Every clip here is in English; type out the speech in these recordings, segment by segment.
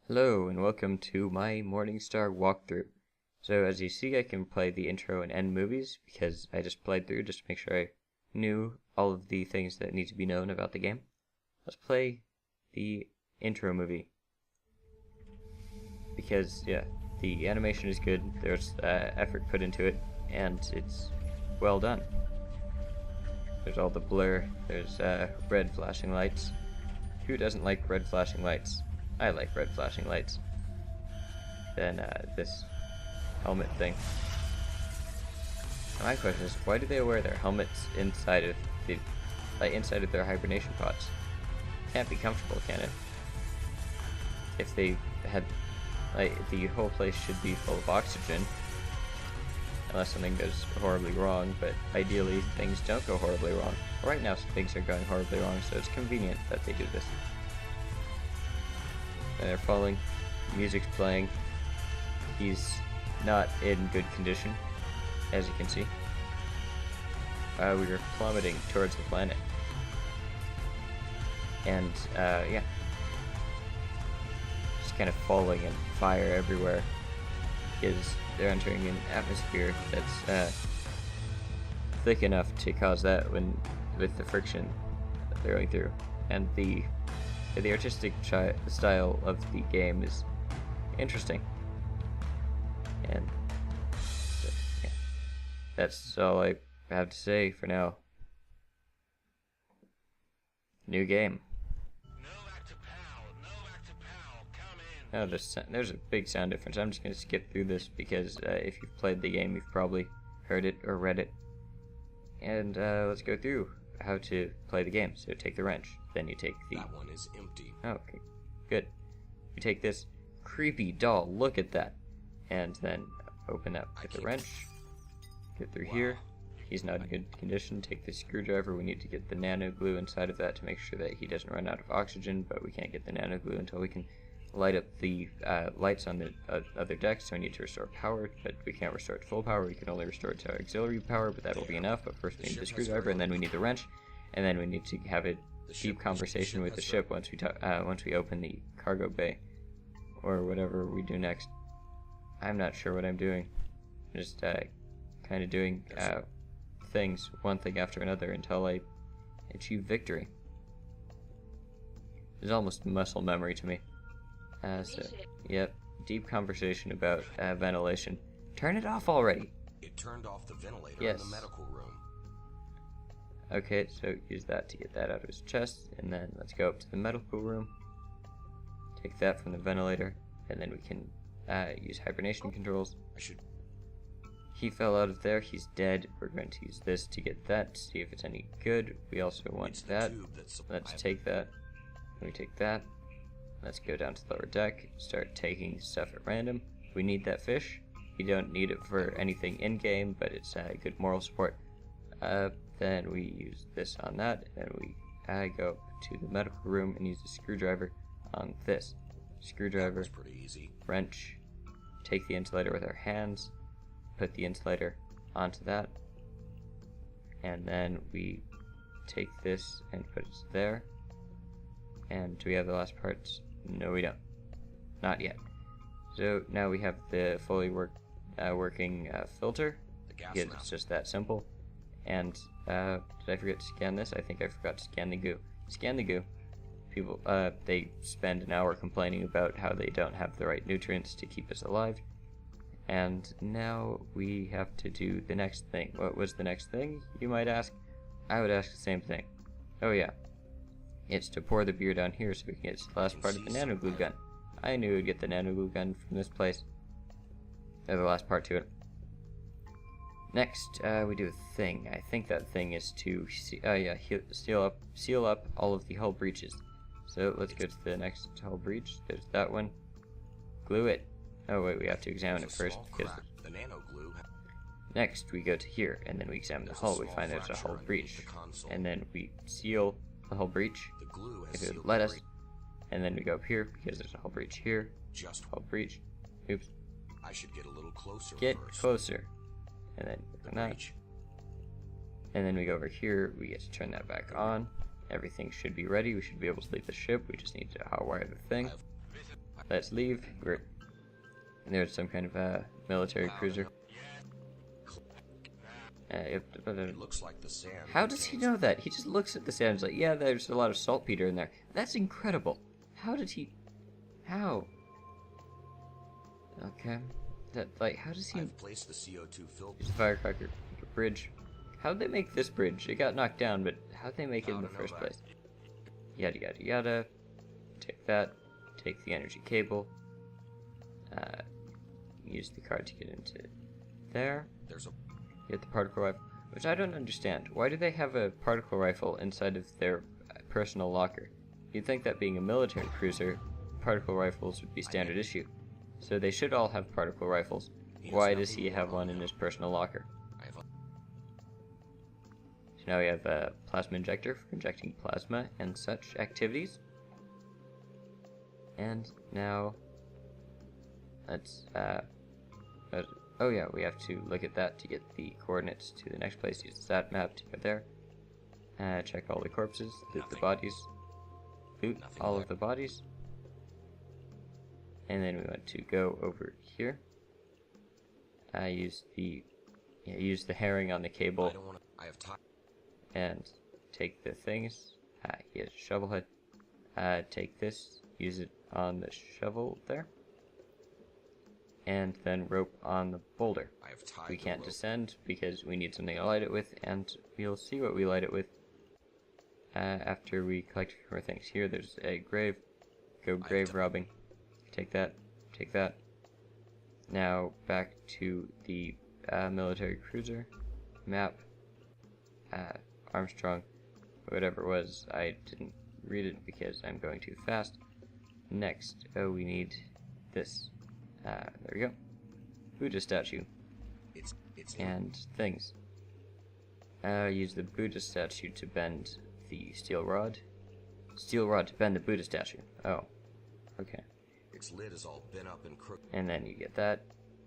Hello and welcome to my Morningstar walkthrough. So as you see, I can play the intro and end movies because I just played through just to make sure I knew all of the things that need to be known about the game. Let's play the intro movie because yeah, the animation is good, there's effort put into it, and it's well done. There's all the blur, there's red flashing lights. Who doesn't like red flashing lights? I like red flashing lights. Then this helmet thing. My question is, why do they wear their helmets inside of their hibernation pods? Can't be comfortable, can it? If they had, the whole place should be full of oxygen, unless something goes horribly wrong. But ideally, things don't go horribly wrong. Right now, things are going horribly wrong, so it's convenient that they do this. And they're falling, music's playing, he's not in good condition, as you can see. We are plummeting towards the planet. And, yeah. Just kind of falling and fire everywhere, because they're entering an atmosphere that's, thick enough to cause that with the friction that they're going through. And the artistic style of the game is interesting, and yeah, that's all I have to say for now. New game. Oh, there's a big sound difference. I'm just going to skip through this because if you've played the game, you've probably heard it or read it. And let's go through how to play the game. So take the wrench, then you take the... That one is empty. Oh, okay, good. You take this creepy doll, look at that, and then open up, get the wrench, get through here. He's not in good condition. Take the screwdriver. We need to get the nano glue inside of that to make sure that he doesn't run out of oxygen, but we can't get the nano glue until we can light up the lights on the other deck, so we need to restore power, but we can't restore it to full power. We can only restore it to our auxiliary power, but that will be enough. But first we need the screwdriver, and then we need the wrench, and then we need to have a deep conversation with the ship once we open the cargo bay, or whatever we do next. I'm not sure what I'm doing. I'm just kind of doing things, one thing after another, until I achieve victory. It's almost muscle memory to me. So, yep, deep conversation about ventilation. Turn it off already! It turned off the ventilator yes. in the medical room. Okay, so use that to get that out of his chest, and then let's go up to the medical room. Take that from the ventilator, and then we can use hibernation controls. He fell out of there, he's dead. We're going to use this to get that, to see if it's any good. We also want that. Let's take that. We take that. Let's go down to the lower deck, start taking stuff at random. We need that fish. We don't need it for anything in-game, but it's good moral support. Then we use this on that, and then we go to the medical room and use the screwdriver on this. Screwdriver, pretty easy. wrench, take the insulator with our hands, put the insulator onto that, and then we take this and put it there. And do we have the last parts? No, we don't. Not yet. So now we have the fully working filter. Because it's just that simple. And did I forget to scan this? I think I forgot to scan the goo. Scan the goo. People, they spend an hour complaining about how they don't have the right nutrients to keep us alive. And now we have to do the next thing. What was the next thing, you might ask? I would ask the same thing. Oh yeah. It's to pour the beer down here so we can get to the last part of the nano glue gun. I knew we'd get the nano glue gun from this place. There's the last part to it. Next, we do a thing. I think that thing is to seal up all of the hull breaches. So let's go to the next hull breach. There's that one. Glue it. Oh wait, we have to examine it first because the nano glue. Next, we go to here, and then we examine the hull. We find there's a hull breach, and then we seal the hull breach if it would let us, and then we go up here because there's a hull breach here. Just hull breach. Oops. I should get a little closer. Get first. closer, and then click on that. And then we go over here. We get to turn that back on. Everything should be ready. We should be able to leave the ship. We just need to hotwire the thing. Let's leave. There's some kind of military cruiser. It looks like the sand. How does he know that? He just looks at the sand and is like, yeah, there's a lot of saltpeter in there. That's incredible. How did he... How? Okay. How does he... I've placed the CO2 filter. Use the firecracker. Make a bridge. How'd they make this bridge? It got knocked down, but how'd they make it in the first place? Yada yada yada. Take that. Take the energy cable. Use the card to get into there. Get the particle rifle, which I don't understand. Why do they have a particle rifle inside of their personal locker? You'd think that being a military cruiser, particle rifles would be standard issue. So they should all have particle rifles. Why does he have one in his personal locker? So now we have a plasma injector for injecting plasma and such activities. And now let's oh yeah, we have to look at that to get the coordinates to the next place. Use the stat map to go there. Check all the corpses, loot the bodies, loot all of the bodies. And then we want to go over here. Use the herring on the cable and take the things. He has a shovel head. Take this, use it on the shovel there. And then rope on the boulder. We can't descend because we need something to light it with, and we'll see what we light it with after we collect a few more things. Here, there's a grave. Go grave robbing. Take that. Take that. Now back to the military cruiser map. Armstrong, whatever it was, I didn't read it because I'm going too fast. Next, we need this. There we go. Buddha statue. And things. Use the Buddha statue to bend the steel rod. Steel rod to bend the Buddha statue. Oh. Okay. Its lid is all bent up and crooked. And then you get that.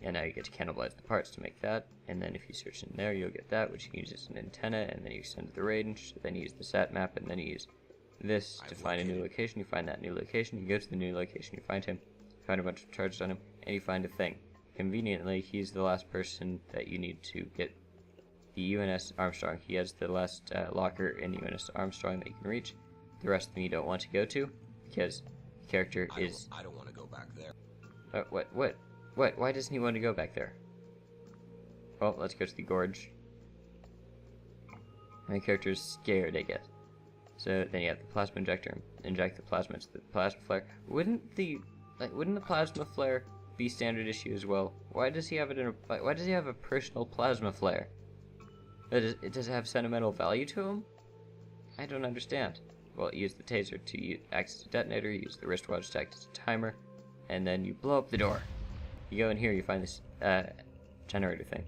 And now you get to cannibalize the parts to make that. And then if you search in there, you'll get that, which you can use as an antenna. And then you send to the range. Then you use the sat map. And then you use this to find a new location. You find that new location. You go to the new location. You find him. Find a bunch of charges on him. And you find a thing. Conveniently, he's the last person that you need to get the UNS Armstrong. He has the last locker in UNS Armstrong that you can reach. The rest of them you don't want to go to because the character is... I don't want to go back there. What? Why doesn't he want to go back there? Well, let's go to the gorge. My character is scared, I guess. So then you have the plasma injector. Inject the plasma into the plasma flare. Wouldn't the plasma flare be standard issue as well? Why does he have it in a... Why does he have a personal plasma flare? Does it have sentimental value to him? I don't understand. Well, use the taser to act as a detonator, use the wristwatch to act as a timer, and then you blow up the door. You go in here, you find this generator thing.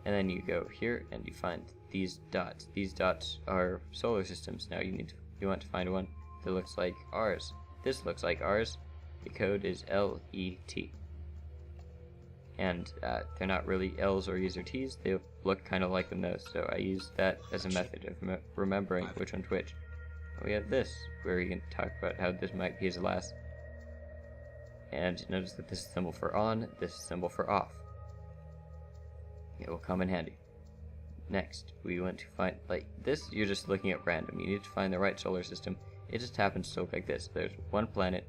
And then you go here and you find these dots. These dots are solar systems. Now you want to find one that looks like ours. This looks like ours. The code is LET. And they're not really L's or E's or T's. They look kind of like them though, so I use that as a method of remembering which one's which. We have this, where you can talk about how this might be his last. And notice that this is symbol for on, this is symbol for off. It will come in handy. Next, we want to find, like this, you're just looking at random. You need to find the right solar system. It just happens to look like this. There's one planet.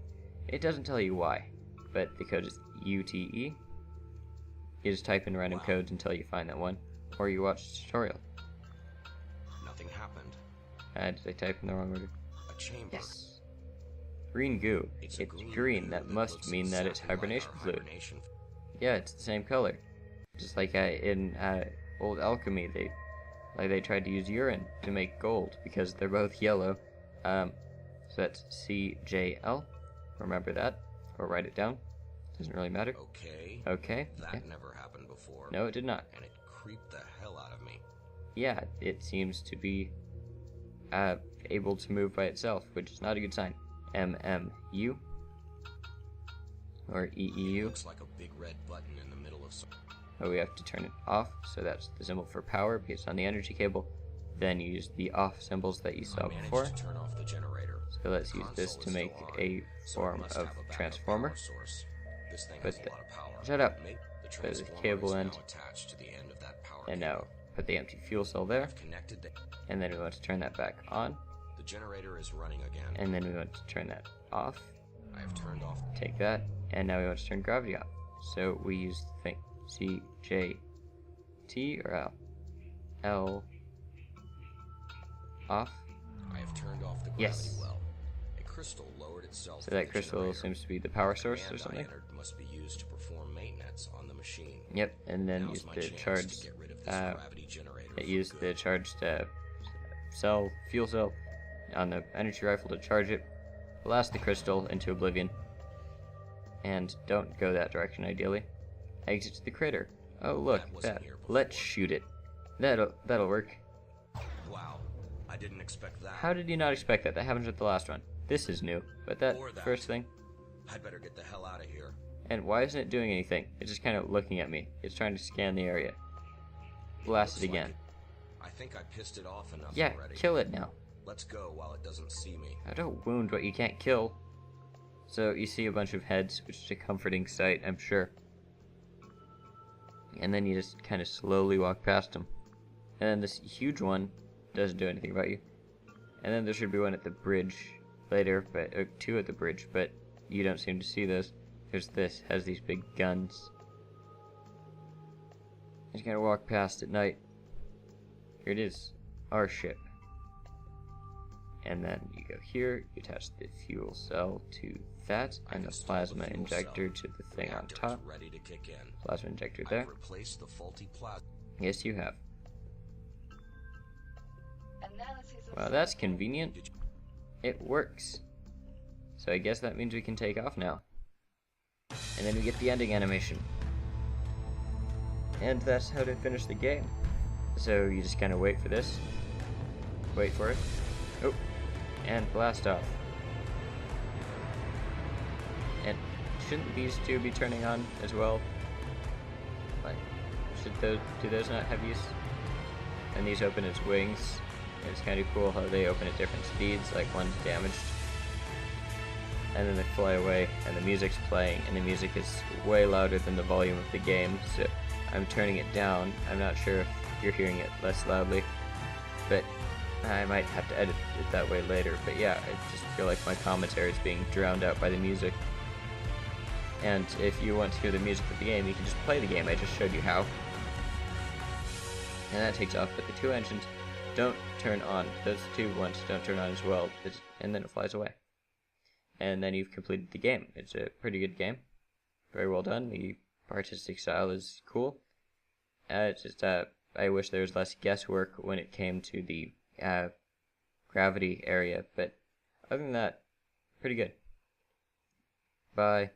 It doesn't tell you why, but the code is UTE. You just type in random codes until you find that one, or you watch the tutorial. Nothing happened. Did I type in the wrong order? A chamber. Yes. Green goo. It's green. That must mean that it's hibernation fluid. Yeah, it's the same color. Just like in old alchemy, they tried to use urine to make gold because they're both yellow. So that's CJL. Remember that, or write it down. Doesn't really matter. Okay. That never happened before. No, it did not. And it creeped the hell out of me. Yeah, it seems to be able to move by itself, which is not a good sign. MMU or EEU. It looks like a big red button in the middle of some... Oh, we have to turn it off, so that's the symbol for power based on the energy cable. then you use the off symbols that you saw before. To turn off the generator. So let's use this to make a form of transformer. This thing Put has the, a lot of power. shut up. The Put the transformer cable is end, now attached to the end of that power and cable. now put the empty fuel cell there. I've connected the And then we want to turn that back on, generator is running again. and then we want to turn that off. I have turned off. Take that, and now we want to turn gravity off. So we use the thing C, J, T, or L? L, off. I have turned off the gravity Yes. well. A crystal lowered itself. So that crystal seems to be the power source or And something. I entered must be used to perform maintenance on the machine. Yep, and then Now's use my the chance charged, to get rid of this gravity generator for use the good. charged fuel cell on the energy rifle to charge it, blast the crystal into oblivion, and don't go that direction ideally. Exit to the crater. Oh look, That wasn't that. here Let's before. shoot it. That'll work. Wow, I didn't expect that. How did you not expect that? That happened with the last one. This is new, but that Or that. first thing. I'd better get the hell out of here. And why isn't it doing anything? It's just kind of looking at me. It's trying to scan the area. Blast it Looks like again. I think I pissed it off enough Yeah, already. kill it now. Let's go while it doesn't see me. I don't wound what you can't kill. So you see a bunch of heads, which is a comforting sight, I'm sure. And then you just kind of slowly walk past them. And then this huge one doesn't do anything about you. And then there should be one at the bridge later, but two at the bridge, but you don't seem to see those. There's this, has these big guns. You just gotta walk past at night. Here it is, our ship. And then you go here, you attach the fuel cell to that, and the plasma injector to the thing on Reactor's top. ready to kick in. Plasma injector there. I've replaced the faulty plasma. Yes, you have. Analysis of Well, that's convenient. It works. So I guess that means we can take off now. And then we get the ending animation. And that's how to finish the game. So you just kind of wait for this. Wait for it. Oh. And blast off. And shouldn't these two be turning on as well? Like, do those not have use? And these open as wings. It's kind of cool how they open at different speeds, like one's damaged. And then they fly away, and the music's playing, and the music is way louder than the volume of the game, so I'm turning it down. I'm not sure if you're hearing it less loudly, but I might have to edit it that way later. But yeah, I just feel like my commentary is being drowned out by the music. And if you want to hear the music of the game, you can just play the game. I just showed you how. And that takes off, but the two engines don't turn on. Those two ones don't turn on as well, and then it flies away. And then you've completed the game. It's a pretty good game. Very well done. The artistic style is cool. It's just, I wish there was less guesswork when it came to the gravity area, but other than that, pretty good. Bye.